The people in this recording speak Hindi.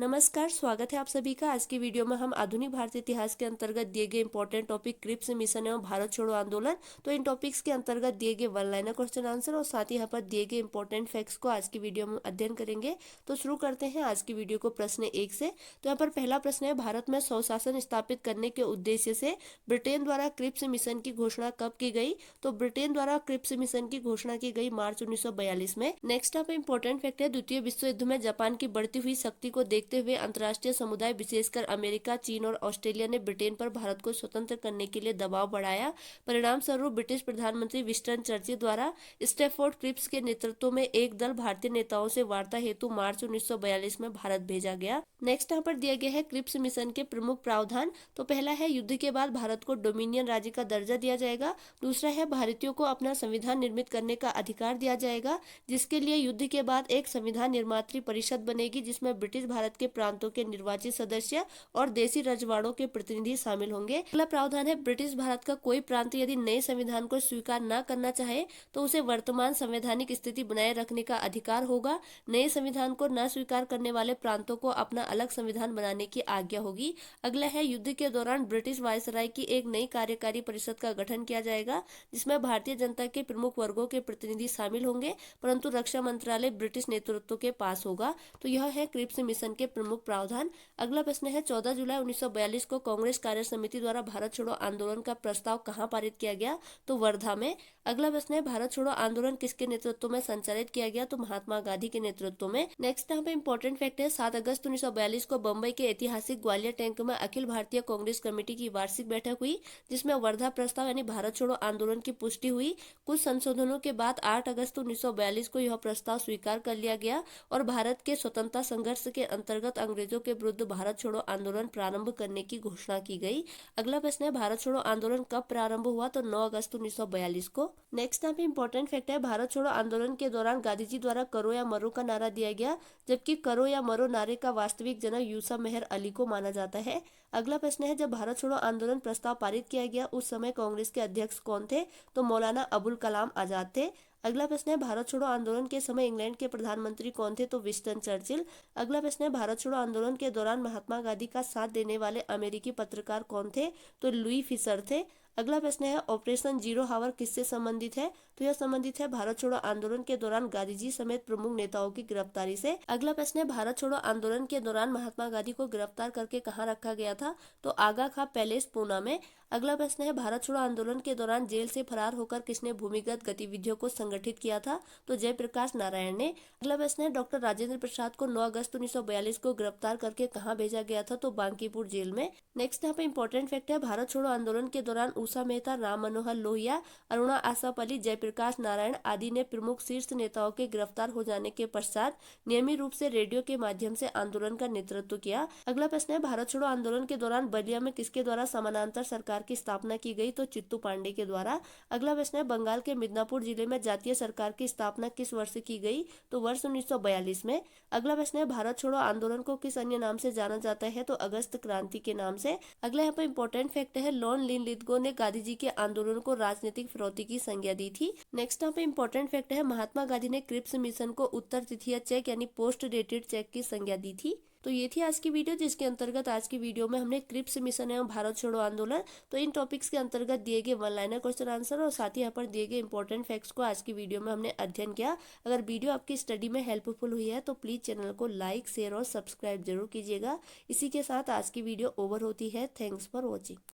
नमस्कार, स्वागत है आप सभी का। आज की वीडियो में हम आधुनिक भारतीय इतिहास के अंतर्गत दिए गए इंपॉर्टेंट टॉपिक क्रिप्स मिशन एवं भारत छोड़ो आंदोलन, तो इन टॉपिक्स के अंतर्गत दिए गए वन लाइनर क्वेश्चन आंसर और साथ ही यहाँ पर दिए गए इंपॉर्टेंट फैक्ट्स को आज की वीडियो में अध्ययन करेंगे। तो शुरू करते हैं आज की वीडियो को प्रश्न 1 से। तो यहाँ पर पहला प्रश्न है, भारत में स्वशासन स्थापित करने के उद्देश्य से ब्रिटेन द्वारा क्रिप्स मिशन की घोषणा कब की गई? तो ब्रिटेन द्वारा क्रिप्स मिशन की घोषणा की गई मार्च 1942 में। नेक्स्ट यहाँ पे इंपॉर्टेंट फैक्ट है, द्वितीय विश्व युद्ध में जापान की बढ़ती हुई शक्ति को देखते हुए अंतर्राष्ट्रीय समुदाय विशेषकर अमेरिका, चीन और ऑस्ट्रेलिया ने ब्रिटेन पर भारत को स्वतंत्र करने के लिए दबाव बढ़ाया। परिणाम स्वरूप ब्रिटिश प्रधानमंत्री विंस्टन चर्चिल द्वारा स्टैफोर्ड क्रिप्स के नेतृत्व में एक दल भारतीय नेताओं से वार्ता हेतु मार्च 1942 में भारत भेजा गया। नेक्स्ट यहाँ पर दिया गया है क्रिप्स मिशन के प्रमुख प्रावधान। तो पहला है, युद्ध के बाद भारत को डोमिनियन राज्य का दर्जा दिया जाएगा। दूसरा है, भारतीयों को अपना संविधान निर्मित करने का अधिकार दिया जाएगा, जिसके लिए युद्ध के बाद एक संविधान निर्मात्री परिषद बनेगी जिसमें ब्रिटिश भारत के प्रांतों के निर्वाचित सदस्य और देसी रजवाड़ों के प्रतिनिधि शामिल होंगे। अगला प्रावधान है, ब्रिटिश भारत का कोई प्रांत यदि नए संविधान को स्वीकार न करना चाहे तो उसे वर्तमान संवैधानिक स्थिति बनाए रखने का अधिकार होगा। नए संविधान को न स्वीकार करने वाले प्रांतों को अपना अलग संविधान बनाने की आज्ञा होगी। अगला है, युद्ध के दौरान ब्रिटिश वायसराय की एक नई कार्यकारी परिषद का गठन किया जाएगा जिसमें भारतीय जनता के प्रमुख वर्गों के प्रतिनिधि शामिल होंगे, परंतु रक्षा मंत्रालय ब्रिटिश नेतृत्व के पास होगा। तो यह है क्रिप्स मिशन के प्रमुख प्रावधान। अगला प्रश्न है, 14 जुलाई 1942 को कांग्रेस कार्य समिति द्वारा भारत छोड़ो आंदोलन का प्रस्ताव कहां पारित किया गया? तो वर्धा में। अगला प्रश्न है, भारत छोड़ो आंदोलन किसके नेतृत्व में संचालित किया गया? तो महात्मा गांधी के नेतृत्व में। नेक्स्ट यहाँ पे इंपॉर्टेंट फैक्ट है, 7 अगस्त 1942 को बम्बई के ऐतिहासिक ग्वालियर टैंक में अखिल भारतीय कांग्रेस कमेटी की वार्षिक बैठक हुई जिसमें वर्धा प्रस्ताव यानी भारत छोड़ो आंदोलन की पुष्टि हुई। कुछ संशोधनों के बाद 8 अगस्त 1942 को यह प्रस्ताव स्वीकार कर लिया गया और भारत के स्वतंत्रता संघर्ष के अंतर्गत अंग्रेजों के विरुद्ध भारत छोड़ो आंदोलन प्रारंभ करने की घोषणा की गई। अगला प्रश्न है, भारत छोड़ो आंदोलन कब प्रारंभ हुआ? तो 9 अगस्त 1942 को। नेक्स्ट यहाँ पे इंपॉर्टेंट फैक्ट है, भारत छोड़ो आंदोलन के दौरान गांधी जी द्वारा करो या मरो का नारा दिया गया, जबकि करो या मरो नारे का वास्तविक जनक यूसुफ मेहर अली को माना जाता है। अगला प्रश्न है, जब भारत छोड़ो आंदोलन प्रस्ताव पारित किया गया उस समय कांग्रेस के अध्यक्ष कौन थे? तो मौलाना अबुल कलाम आजाद थे। अगला प्रश्न है, भारत छोड़ो आंदोलन के समय इंग्लैंड के प्रधानमंत्री कौन थे? तो विंस्टन चर्चिल। अगला प्रश्न है, भारत छोड़ो आंदोलन के दौरान महात्मा गांधी का साथ देने वाले अमेरिकी पत्रकार कौन थे? तो लुई फिशर थे। अगला प्रश्न है, ऑपरेशन जीरो हावर किससे संबंधित है? तो यह संबंधित है भारत छोड़ो आंदोलन के दौरान गांधी जी समेत प्रमुख नेताओं की गिरफ्तारी से। अगला प्रश्न है, भारत छोड़ो आंदोलन के दौरान महात्मा गांधी को गिरफ्तार करके कहाँ रखा गया था? तो आगा खां पैलेस पूना में। अगला प्रश्न है, भारत छोड़ो आंदोलन के दौरान जेल से फरार होकर किसने भूमिगत गतिविधियों को संगठित किया था? तो जयप्रकाश नारायण ने। अगला प्रश्न है, डॉक्टर राजेंद्र प्रसाद को 9 अगस्त 1942 को गिरफ्तार करके कहाँ भेजा गया था? तो बांकीपुर जेल में। नेक्स्ट यहाँ पे इंपॉर्टेंट फैक्ट है, भारत छोड़ो आंदोलन के दौरान उषा मेहता, राम मनोहर लोहिया, अरुणा आसफ अली, जयप्रकाश नारायण आदि ने प्रमुख शीर्ष नेताओं के गिरफ्तार हो जाने के पश्चात नियमित रूप से रेडियो के माध्यम से आंदोलन का नेतृत्व किया। अगला प्रश्न है, भारत छोड़ो आंदोलन के दौरान बलिया में किसके द्वारा समानांतर सरकार की स्थापना की गई? तो चित्तू पांडे के द्वारा। अगला प्रश्न है, बंगाल के मिदनापुर जिले में जातीय सरकार की स्थापना किस वर्ष की गई? तो वर्ष 1942 में। अगला प्रश्न है, भारत छोड़ो आंदोलन को किस अन्य नाम से जाना जाता है? तो अगस्त क्रांति के नाम से। अगला यहाँ पर इंपॉर्टेंट फैक्ट है, लॉन लिनलिथगो ने गांधी जी के आंदोलन को राजनीतिक फिरौती की संज्ञा दी थी। नेक्स्ट यहाँ पे इंपॉर्टेंट फैक्ट है, महात्मा गांधी ने क्रिप्स मिशन को उत्तर तिथिया चेक यानी पोस्ट डेटेड चेक की संज्ञा दी थी। तो ये थी आज की वीडियो, जिसके अंतर्गत आज की वीडियो में हमने क्रिप्स मिशन एवं भारत छोड़ो आंदोलन, तो इन टॉपिक्स के अंतर्गत दिए गए वन लाइनर क्वेश्चन आंसर और साथ ही यहाँ पर दिए गए इंपॉर्टेंट फैक्ट्स को आज की वीडियो में हमने अध्ययन किया। अगर वीडियो आपकी स्टडी में हेल्पफुल हुई है तो प्लीज चैनल को लाइक, शेयर और सब्सक्राइब जरूर कीजिएगा। इसी के साथ आज की वीडियो ओवर होती है। Thanks for watching.